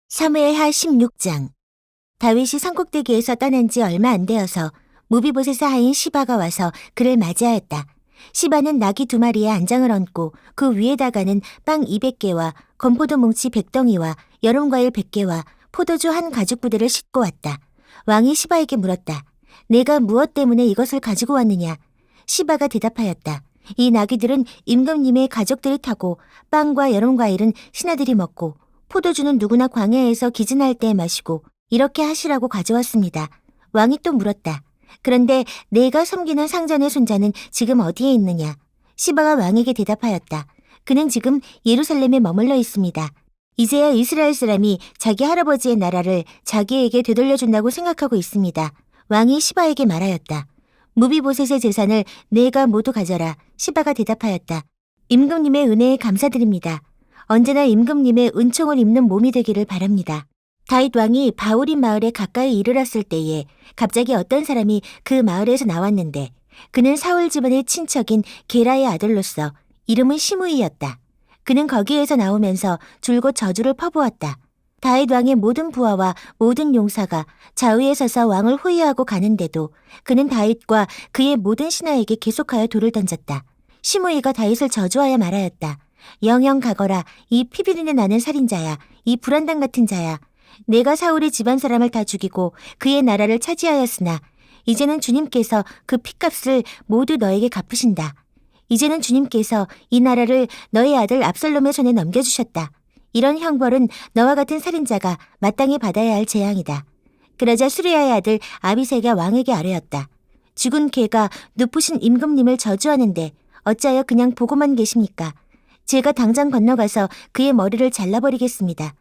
사무엘하 16장. 다윗이 산꼭대기에서 떠난 지 얼마 안 되어서 무비보셋의 하인 시바가 와서 그를 맞이하였다. 시바는 나귀 2마리에 안장을 얹고 그 위에다가는 빵 200개와 건포도 뭉치 100덩이와 여름과일 100개와 포도주 한 가죽 부대를 싣고 왔다. 왕이 시바에게 물었다. 내가 무엇 때문에 이것을 가지고 왔느냐? 시바가 대답하였다. 이 나귀들은 임금님의 가족들이 타고 빵과 여름과일은 신하들이 먹고 포도주는 누구나 광야에서 기진할 때 마시고 이렇게 하시라고 가져왔습니다. 왕이 또 물었다. 그런데 내가 섬기는 상전의 손자는 지금 어디에 있느냐? 시바가 왕에게 대답하였다. 그는 지금 예루살렘에 머물러 있습니다. 이제야 이스라엘 사람이 자기 할아버지의 나라를 자기에게 되돌려준다고 생각하고 있습니다. 왕이 시바에게 말하였다. 무비보셋의 재산을 내가 모두 가져라. 시바가 대답하였다. 임금님의 은혜에 감사드립니다. 언제나 임금님의 은총을 입는 몸이 되기를 바랍니다. 다윗 왕이 바울임 마을에 가까이 이르렀을 때에 갑자기 어떤 사람이 그 마을에서 나왔는데 그는 사울 집안의 친척인 게라의 아들로서 이름은 시므이였다. 그는 거기에서 나오면서 줄곧 저주를 퍼부었다. 다윗 왕의 모든 부하와 모든 용사가 좌우에 서서 왕을 호위하고 가는데도 그는 다윗과 그의 모든 신하에게 계속하여 돌을 던졌다. 시므이가 다윗을 저주하여 말하였다. 영영 가거라. 이 피비린내 나는 살인자야. 이 불안당 같은 자야. 내가 사울의 집안 사람을 다 죽이고 그의 나라를 차지하였으나 이제는 주님께서 그 핏값을 모두 너에게 갚으신다. 이제는 주님께서 이 나라를 너의 아들 압살롬의 손에 넘겨주셨다. 이런 형벌은 너와 같은 살인자가 마땅히 받아야 할 재앙이다. 그러자 수리아의 아들 아비새가 왕에게 아뢰었다. 죽은 개가 높으신 임금님을 저주하는데 어찌하여 그냥 보고만 계십니까? 제가 당장 건너가서 그의 머리를 잘라버리겠습니다.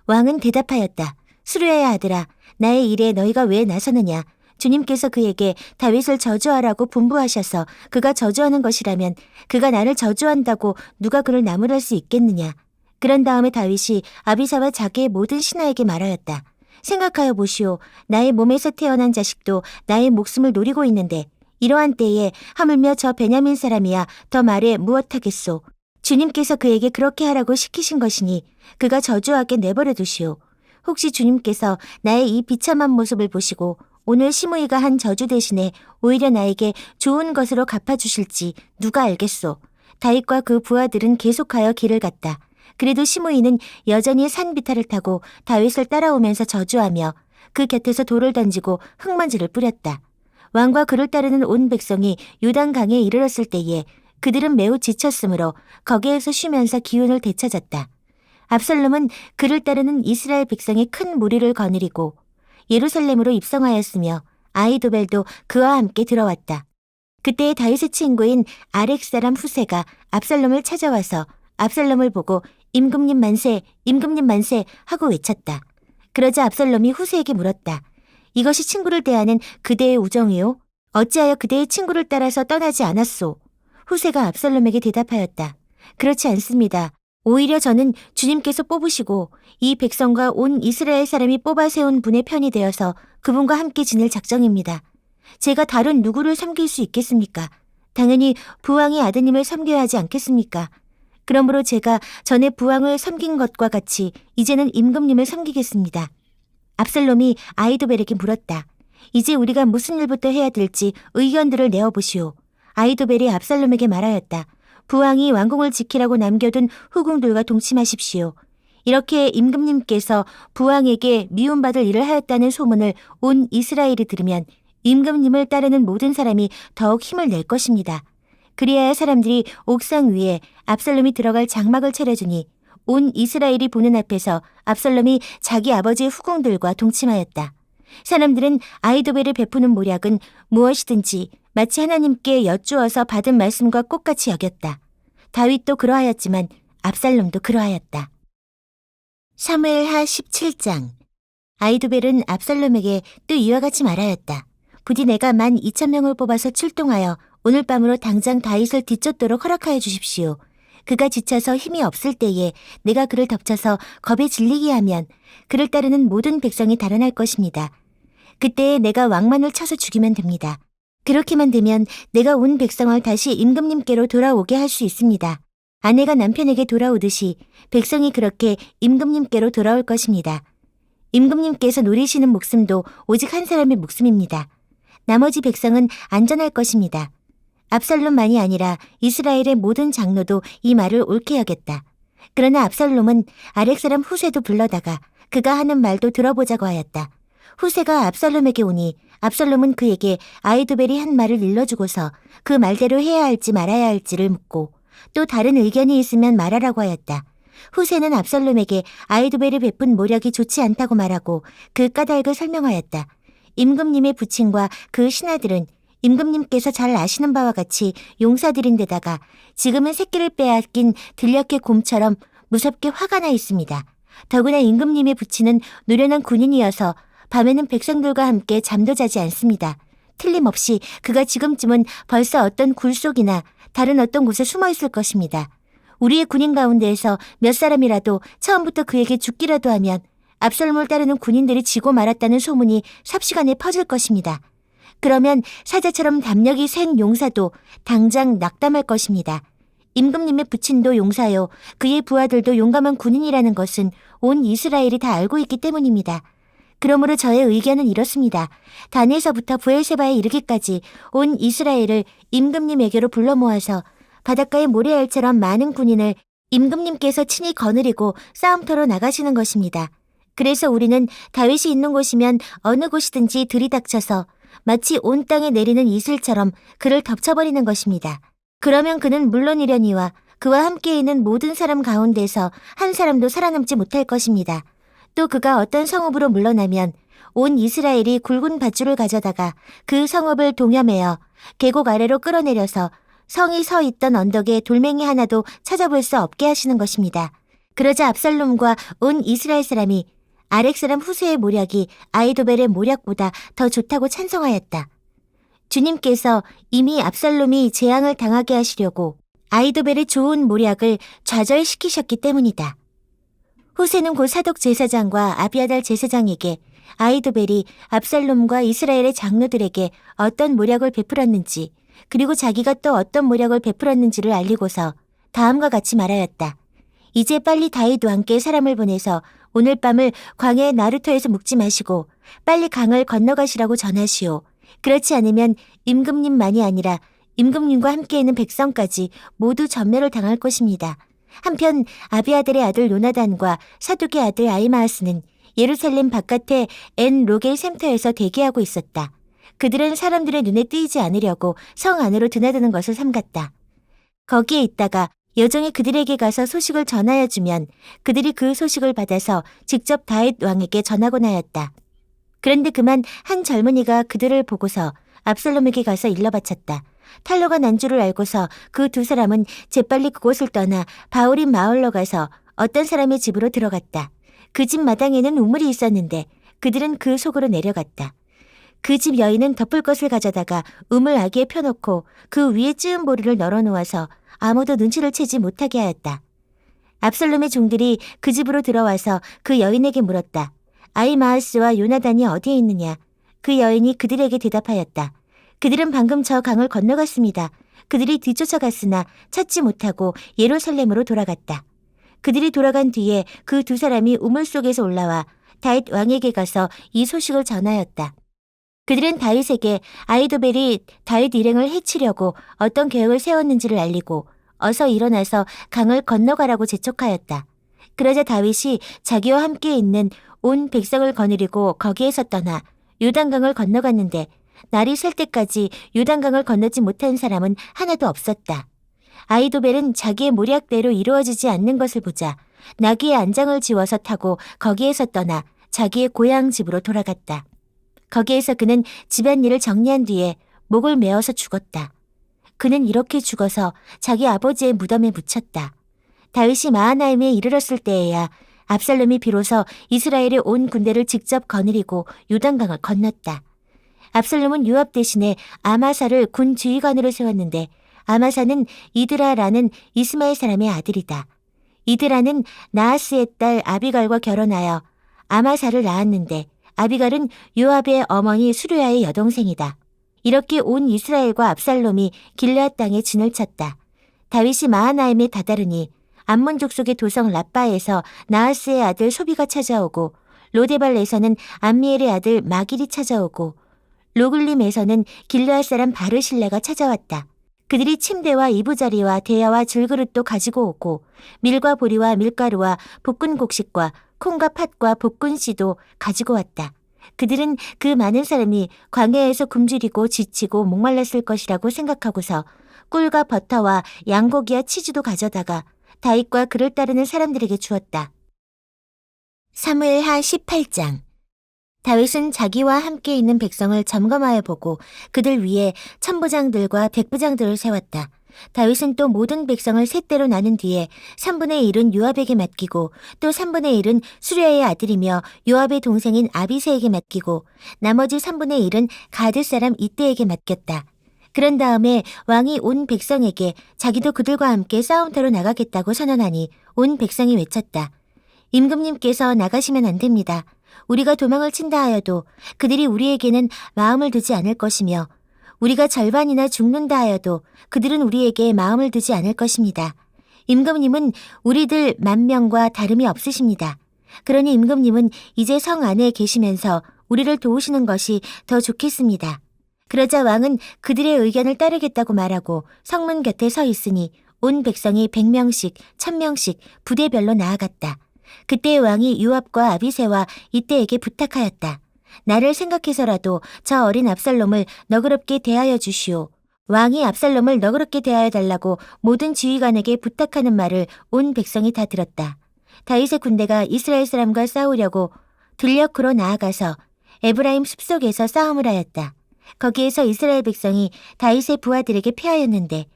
왕은 대답하였다. 수르야의 아들아, 나의 일에 너희가 왜 나서느냐? 주님께서 그에게 다윗을 저주하라고 분부하셔서 그가 저주하는 것이라면 그가 나를 저주한다고 누가 그를 나무랄 수 있겠느냐? 그런 다음에 다윗이 아비사와 자기의 모든 신하에게 말하였다. 생각하여 보시오. 나의 몸에서 태어난 자식도 나의 목숨을 노리고 있는데 이러한 때에 하물며 저 베냐민 사람이야 더 말해 무엇하겠소? 주님께서 그에게 그렇게 하라고 시키신 것이니 그가 저주하게 내버려 두시오. 혹시 주님께서 나의 이 비참한 모습을 보시고 오늘 시므이가 한 저주 대신에 오히려 나에게 좋은 것으로 갚아주실지 누가 알겠소. 다윗과 그 부하들은 계속하여 길을 갔다. 그래도 시므이는 여전히 산 비탈을 타고 다윗을 따라오면서 저주하며 그 곁에서 돌을 던지고 흙먼지를 뿌렸다. 왕과 그를 따르는 온 백성이 요단강에 이르렀을 때에 그들은 매우 지쳤으므로 거기에서 쉬면서 기운을 되찾았다. 압살롬은 그를 따르는 이스라엘 백성의 큰 무리를 거느리고 예루살렘으로 입성하였으며 아히도벨도 그와 함께 들어왔다. 그때 다윗의 친구인 아렉 사람 후세가 압살롬을 찾아와서 압살롬을 보고 임금님 만세, 임금님 만세 하고 외쳤다. 그러자 압살롬이 후세에게 물었다. 이것이 친구를 대하는 그대의 우정이요? 어찌하여 그대의 친구를 따라서 떠나지 않았소? 후세가 압살롬에게 대답하였다. 그렇지 않습니다. 오히려 저는 주님께서 뽑으시고 이 백성과 온 이스라엘 사람이 뽑아 세운 분의 편이 되어서 그분과 함께 지낼 작정입니다. 제가 다른 누구를 섬길 수 있겠습니까? 당연히 부왕의 아드님을 섬겨야 하지 않겠습니까? 그러므로 제가 전에 부왕을 섬긴 것과 같이 이제는 임금님을 섬기겠습니다. 압살롬이 아히도벨에게 물었다. 이제 우리가 무슨 일부터 해야 될지 의견들을 내어보시오. 아히도벨이 압살롬에게 말하였다. 부왕이 왕궁을 지키라고 남겨둔 후궁들과 동침하십시오. 이렇게 임금님께서 부왕에게 미움받을 일을 하였다는 소문을 온 이스라엘이 들으면 임금님을 따르는 모든 사람이 더욱 힘을 낼 것입니다. 그리하여 사람들이 옥상 위에 압살롬이 들어갈 장막을 차려주니 온 이스라엘이 보는 앞에서 압살롬이 자기 아버지의 후궁들과 동침하였다. 사람들은 아히도벨이 베푸는 모략은 무엇이든지 마치 하나님께 여쭈어서 받은 말씀과 똑같이 여겼다. 다윗도 그러하였지만 압살롬도 그러하였다. 사무엘하 17장. 아히도벨은 압살롬에게 또 이와 같이 말하였다. 부디 내가 12,000명을 뽑아서 출동하여 오늘 밤으로 당장 다윗을 뒤쫓도록 허락하여 주십시오. 그가 지쳐서 힘이 없을 때에 내가 그를 덮쳐서 겁에 질리게 하면 그를 따르는 모든 백성이 달아날 것입니다. 그때에 내가 왕만을 쳐서 죽이면 됩니다. 그렇게만 되면 내가 온 백성을 다시 임금님께로 돌아오게 할 수 있습니다. 아내가 남편에게 돌아오듯이 백성이 그렇게 임금님께로 돌아올 것입니다. 임금님께서 노리시는 목숨도 오직 한 사람의 목숨입니다. 나머지 백성은 안전할 것입니다. 압살롬만이 아니라 이스라엘의 모든 장로도 이 말을 옳게 여겼다. 그러나 압살롬은 아렉 사람 후세도 불러다가 그가 하는 말도 들어보자고 하였다. 후세가 압살롬에게 오니 압살롬은 그에게 아히도벨이 한 말을 일러주고서 그 말대로 해야 할지 말아야 할지를 묻고 또 다른 의견이 있으면 말하라고 하였다. 후세는 압살롬에게 아히도벨이 베푼 모략이 좋지 않다고 말하고 그 까닭을 설명하였다. 임금님의 부친과 그 신하들은 임금님께서 잘 아시는 바와 같이 용사들인 데다가 지금은 새끼를 빼앗긴 들녘의 곰처럼 무섭게 화가 나 있습니다. 더구나 임금님의 부친은 노련한 군인이어서 밤에는 백성들과 함께 잠도 자지 않습니다. 틀림없이 그가 지금쯤은 벌써 어떤 굴 속이나 다른 어떤 곳에 숨어 있을 것입니다. 우리의 군인 가운데에서 몇 사람이라도 처음부터 그에게 죽기라도 하면 압살롬을 따르는 군인들이 지고 말았다는 소문이 삽시간에 퍼질 것입니다. 그러면 사자처럼 담력이 센 용사도 당장 낙담할 것입니다. 임금님의 부친도 용사요, 그의 부하들도 용감한 군인이라는 것은 온 이스라엘이 다 알고 있기 때문입니다. 그러므로 저의 의견은 이렇습니다. 단에서부터 브엘세바에 이르기까지 온 이스라엘을 임금님에게로 불러 모아서 바닷가의 모래알처럼 많은 군인을 임금님께서 친히 거느리고 싸움터로 나가시는 것입니다. 그래서 우리는 다윗이 있는 곳이면 어느 곳이든지 들이닥쳐서 마치 온 땅에 내리는 이슬처럼 그를 덮쳐버리는 것입니다. 그러면 그는 물론이려니와 그와 함께 있는 모든 사람 가운데서 한 사람도 살아남지 못할 것입니다. 또 그가 어떤 성읍으로 물러나면 온 이스라엘이 굵은 밧줄을 가져다가 그 성읍을 동여매어 계곡 아래로 끌어내려서 성이 서 있던 언덕에 돌멩이 하나도 찾아볼 수 없게 하시는 것입니다. 그러자 압살롬과 온 이스라엘 사람이 아렉 사람 후세의 모략이 아히도벨의 모략보다 더 좋다고 찬성하였다. 주님께서 이미 압살롬이 재앙을 당하게 하시려고 아히도벨의 좋은 모략을 좌절시키셨기 때문이다. 후세는 곧 사독 제사장과 아비아달 제사장에게 아히도벨이 압살롬과 이스라엘의 장로들에게 어떤 모략을 베풀었는지 그리고 자기가 또 어떤 모략을 베풀었는지를 알리고서 다음과 같이 말하였다. 이제 빨리 다윗 왕께 사람을 보내서 오늘 밤을 광야의 나루터에서 묵지 마시고 빨리 강을 건너가시라고 전하시오. 그렇지 않으면 임금님만이 아니라 임금님과 함께 있는 백성까지 모두 전멸을 당할 것입니다. 한편 아비아들의 아들 요나단과 사독의 아들 아히마아스는 예루살렘 바깥의 엔 로겔 샘터에서 대기하고 있었다. 그들은 사람들의 눈에 띄지 않으려고 성 안으로 드나드는 것을 삼갔다. 거기에 있다가 여종이 그들에게 가서 소식을 전하여 주면 그들이 그 소식을 받아서 직접 다윗 왕에게 전하곤 하였다. 그런데 그만 한 젊은이가 그들을 보고서 압살롬에게 가서 일러 바쳤다. 탈로가 난 줄을 알고서 그 두 사람은 재빨리 그곳을 떠나 바울임 마을로 가서 어떤 사람의 집으로 들어갔다. 그 집 마당에는 우물이 있었는데 그들은 그 속으로 내려갔다. 그 집 여인은 덮을 것을 가져다가 우물 아기에 펴놓고 그 위에 찌은 보리를 널어놓아서 아무도 눈치를 채지 못하게 하였다. 압살롬의 종들이 그 집으로 들어와서 그 여인에게 물었다. 아히마아스와 요나단이 어디에 있느냐? 그 여인이 그들에게 대답하였다. 그들은 방금 저 강을 건너갔습니다. 그들이 뒤쫓아갔으나 찾지 못하고 예루살렘으로 돌아갔다. 그들이 돌아간 뒤에 그 두 사람이 우물 속에서 올라와 다윗 왕에게 가서 이 소식을 전하였다. 그들은 다윗에게 아히도벨이 다윗 일행을 해치려고 어떤 계획을 세웠는지를 알리고 어서 일어나서 강을 건너가라고 재촉하였다. 그러자 다윗이 자기와 함께 있는 온 백성을 거느리고 거기에서 떠나 요단강을 건너갔는데 날이 셀 때까지 요단강을 건너지 못한 사람은 하나도 없었다. 아히도벨은 자기의 모략대로 이루어지지 않는 것을 보자 나귀의 안장을 지워서 타고 거기에서 떠나 자기의 고향 집으로 돌아갔다. 거기에서 그는 집안일을 정리한 뒤에 목을 메어서 죽었다. 그는 이렇게 죽어서 자기 아버지의 무덤에 묻혔다. 다윗이 마하나임에 이르렀을 때에야 압살롬이 비로소 이스라엘의 온 군대를 직접 거느리고 요단강을 건넜다. 압살롬은 요압 대신에 아마사를 군 지휘관으로 세웠는데 아마사는 이드라라는 이스마엘 사람의 아들이다. 이드라는 나하스의 딸 아비갈과 결혼하여 아마사를 낳았는데 아비갈은 요압의 어머니 수르야의 여동생이다. 이렇게 온 이스라엘과 압살롬이 길르앗 땅에 진을 쳤다. 다윗이 마하나임에 다다르니 암몬 족속의 도성 라빠에서 나하스의 아들 소비가 찾아오고 로데발에서는 암미엘의 아들 마길이 찾아오고 로글림에서는 길르앗 사람 바르실레가 찾아왔다. 그들이 침대와 이부자리와 대야와 질그릇도 가지고 오고 밀과 보리와 밀가루와 볶은 곡식과 콩과 팥과 볶은 씨도 가지고 왔다. 그들은 그 많은 사람이 광야에서 굶주리고 지치고 목말랐을 것이라고 생각하고서 꿀과 버터와 양고기와 치즈도 가져다가 다윗과 그를 따르는 사람들에게 주었다. 사무엘하 18장. 다윗은 자기와 함께 있는 백성을 점검하여 보고 그들 위에 천부장들과 백부장들을 세웠다. 다윗은 또 모든 백성을 셋대로 나눈 뒤에 3분의 1은 요압에게 맡기고 또 3분의 1은 수랴의 아들이며 요압의 동생인 아비새에게 맡기고 나머지 3분의 1은 가드 사람 이때에게 맡겼다. 그런 다음에 왕이 온 백성에게 자기도 그들과 함께 싸움터로 나가겠다고 선언하니 온 백성이 외쳤다. 임금님께서 나가시면 안 됩니다. 우리가 도망을 친다 하여도 그들이 우리에게는 마음을 두지 않을 것이며 우리가 절반이나 죽는다 하여도 그들은 우리에게 마음을 두지 않을 것입니다. 임금님은 우리들 10,000명과 다름이 없으십니다. 그러니 임금님은 이제 성 안에 계시면서 우리를 도우시는 것이 더 좋겠습니다. 그러자 왕은 그들의 의견을 따르겠다고 말하고 성문 곁에 서 있으니 온 백성이 100명씩 1000명씩 부대별로 나아갔다. 그때 왕이 요압과 아비새와 이때에게 부탁하였다. 나를 생각해서라도 저 어린 압살롬을 너그럽게 대하여 주시오. 왕이 압살롬을 너그럽게 대하여 달라고 모든 지휘관에게 부탁하는 말을 온 백성이 다 들었다. 다윗의 군대가 이스라엘 사람과 싸우려고 들녘으로 나아가서 에브라임 숲속에서 싸움을 하였다. 거기에서 이스라엘 백성이 다윗의 부하들에게 패하였는데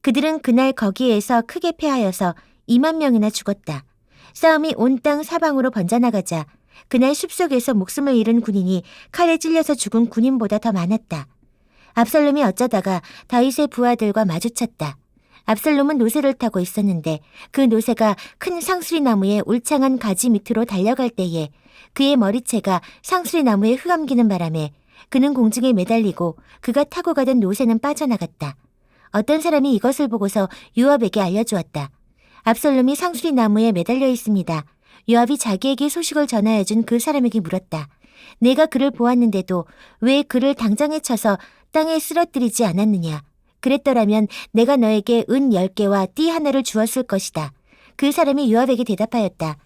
그들은 그날 거기에서 크게 패하여서 20,000명이나 죽었다. 싸움이 온 땅 사방으로 번져나가자 그날 숲속에서 목숨을 잃은 군인이 칼에 찔려서 죽은 군인보다 더 많았다. 압살롬이 어쩌다가 다윗의 부하들과 마주쳤다. 압살롬은 노새를 타고 있었는데 그 노새가 큰 상수리나무의 울창한 가지 밑으로 달려갈 때에 그의 머리채가 상수리나무에 휘감기는 바람에 그는 공중에 매달리고 그가 타고 가던 노새는 빠져나갔다. 어떤 사람이 이것을 보고서 요압에게 알려주었다. 압살롬이 상수리 나무에 매달려 있습니다. 요압이 자기에게 소식을 전하여준 그 사람에게 물었다. 내가 그를 보았는데도 왜 그를 당장에 쳐서 땅에 쓰러뜨리지 않았느냐. 그랬더라면 내가 너에게 은 10개와 띠 하나를 주었을 것이다. 그 사람이 요압에게 대답하였다.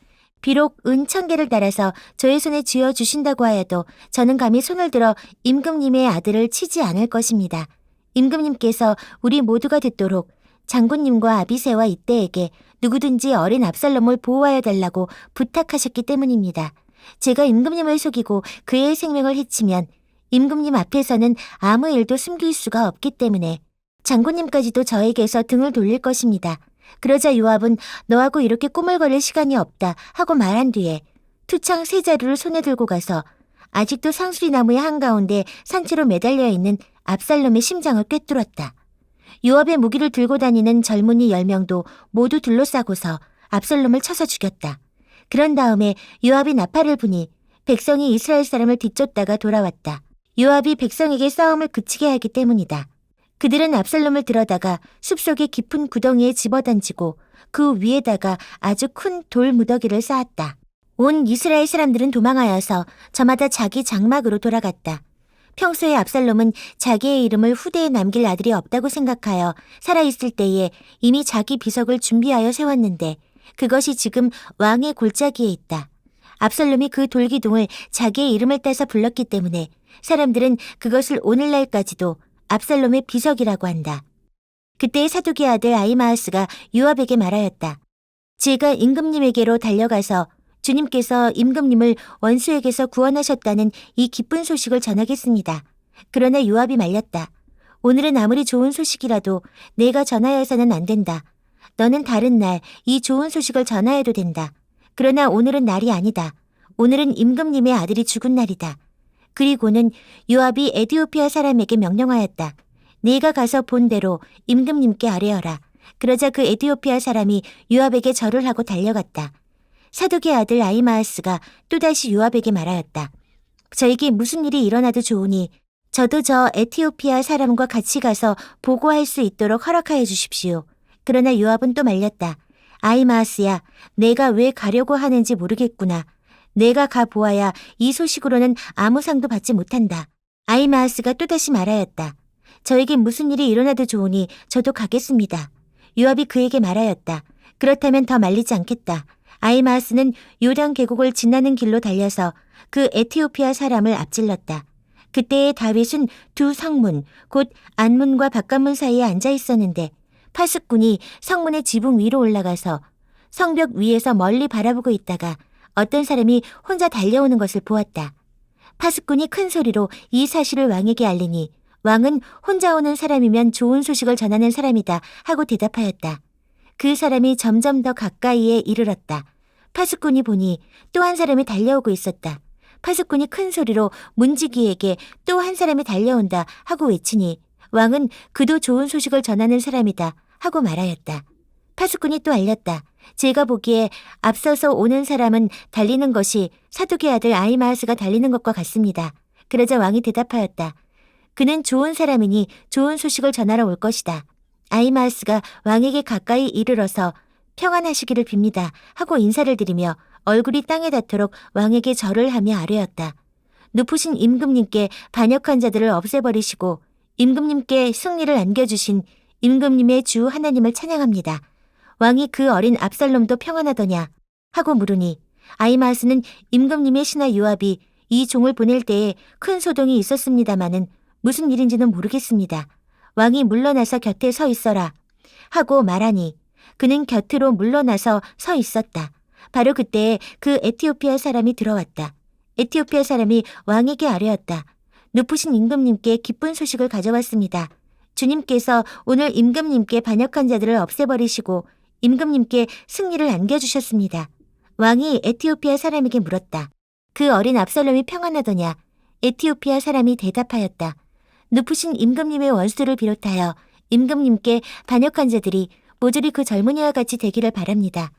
비록 은 1,000개를 달아서 저의 손에 쥐어주신다고 하여도 저는 감히 손을 들어 임금님의 아들을 치지 않을 것입니다. 임금님께서 우리 모두가 듣도록 장군님과 아비새와 이때에게 누구든지 어린 압살롬을 보호하여 달라고 부탁하셨기 때문입니다. 제가 임금님을 속이고 그의 생명을 해치면 임금님 앞에서는 아무 일도 숨길 수가 없기 때문에 장군님까지도 저에게서 등을 돌릴 것입니다. 그러자 요압은 너하고 이렇게 꾸물거릴 시간이 없다 하고 말한 뒤에 투창 3자루를 손에 들고 가서 아직도 상수리 나무의 한가운데 산채로 매달려 있는 압살롬의 심장을 꿰뚫었다. 요압의 무기를 들고 다니는 젊은이 10명도 모두 둘러싸고서 압살롬을 쳐서 죽였다. 그런 다음에 요압이 나팔을 부니 백성이 이스라엘 사람을 뒤쫓다가 돌아왔다. 요압이 백성에게 싸움을 그치게 하기 때문이다. 그들은 압살롬을 들어다가 숲속의 깊은 구덩이에 집어던지고 그 위에다가 아주 큰 돌 무더기를 쌓았다. 온 이스라엘 사람들은 도망하여서 저마다 자기 장막으로 돌아갔다. 평소에 압살롬은 자기의 이름을 후대에 남길 아들이 없다고 생각하여 살아있을 때에 이미 자기 비석을 준비하여 세웠는데 그것이 지금 왕의 골짜기에 있다. 압살롬이 그 돌기둥을 자기의 이름을 따서 불렀기 때문에 사람들은 그것을 오늘날까지도 압살롬의 비석이라고 한다. 그때 사두기 아들 아히마아스가 요압에게 말하였다. 제가 임금님에게로 달려가서 주님께서 임금님을 원수에게서 구원하셨다는 이 기쁜 소식을 전하겠습니다. 그러나 요압이 말렸다. 오늘은 아무리 좋은 소식이라도 내가 전하여서는 안 된다. 너는 다른 날 이 좋은 소식을 전하여도 된다. 그러나 오늘은 날이 아니다. 오늘은 임금님의 아들이 죽은 날이다. 그리고는 요압이 에디오피아 사람에게 명령하였다. 네가 가서 본 대로 임금님께 아뢰어라. 그러자 그 에디오피아 사람이 요압에게 절을 하고 달려갔다. 사독의 아들 아히마아스가 또다시 요압에게 말하였다. 저에게 무슨 일이 일어나도 좋으니 저도 저 에티오피아 사람과 같이 가서 보고할 수 있도록 허락하여 주십시오. 그러나 요압은 또 말렸다. 아히마아스야, 내가 왜 가려고 하는지 모르겠구나. 내가 가 보아야 이 소식으로는 아무 상도 받지 못한다. 아히마아스가 또다시 말하였다. 저에게 무슨 일이 일어나도 좋으니 저도 가겠습니다. 요압이 그에게 말하였다. 그렇다면 더 말리지 않겠다. 아히마아스는 요단 계곡을 지나는 길로 달려서 그 에티오피아 사람을 앞질렀다. 그때의 다윗은 두 성문, 곧 안문과 바깥문 사이에 앉아 있었는데 파수꾼이 성문의 지붕 위로 올라가서 성벽 위에서 멀리 바라보고 있다가 어떤 사람이 혼자 달려오는 것을 보았다. 파수꾼이 큰 소리로 이 사실을 왕에게 알리니 왕은 혼자 오는 사람이면 좋은 소식을 전하는 사람이다 하고 대답하였다. 그 사람이 점점 더 가까이에 이르렀다. 파수꾼이 보니 또 한 사람이 달려오고 있었다. 파수꾼이 큰 소리로 문지기에게 또 한 사람이 달려온다 하고 외치니 왕은 그도 좋은 소식을 전하는 사람이다 하고 말하였다. 파수꾼이 또 알렸다. 제가 보기에 앞서서 오는 사람은 달리는 것이 사독의 아들 아히마아스가 달리는 것과 같습니다. 그러자 왕이 대답하였다. 그는 좋은 사람이니 좋은 소식을 전하러 올 것이다. 아히마아스가 왕에게 가까이 이르러서 평안하시기를 빕니다 하고 인사를 드리며 얼굴이 땅에 닿도록 왕에게 절을 하며 아뢰었다. 높으신 임금님께 반역한 자들을 없애버리시고 임금님께 승리를 안겨주신 임금님의 주 하나님을 찬양합니다. 왕이 그 어린 압살롬도 평안하더냐 하고 물으니 아히마아스는 임금님의 신하 요압이 이 종을 보낼 때에 큰 소동이 있었습니다마는 무슨 일인지는 모르겠습니다. 왕이 물러나서 곁에 서 있어라 하고 말하니 그는 곁으로 물러나서 서 있었다. 바로 그때 그 에티오피아 사람이 들어왔다. 에티오피아 사람이 왕에게 아뢰었다. 높으신 임금님께 기쁜 소식을 가져왔습니다. 주님께서 오늘 임금님께 반역한 자들을 없애버리시고 임금님께 승리를 안겨주셨습니다. 왕이 에티오피아 사람에게 물었다. 그 어린 압살롬이 평안하더냐? 에티오피아 사람이 대답하였다. 높으신 임금님의 원수를 비롯하여 임금님께 반역한 자들이 모조리 그 젊은이와 같이 되기를 바랍니다.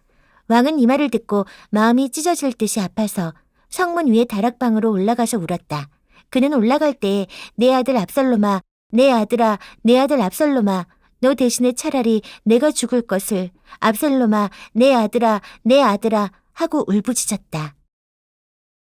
왕은 이 말을 듣고 마음이 찢어질 듯이 아파서 성문 위에 다락방으로 올라가서 울었다. 그는 올라갈 때에 내 아들 압살롬아, 내 아들아, 내 아들 압살롬아, 너 대신에 차라리 내가 죽을 것을 압살롬아, 내 아들아, 내 아들아 하고 울부짖었다.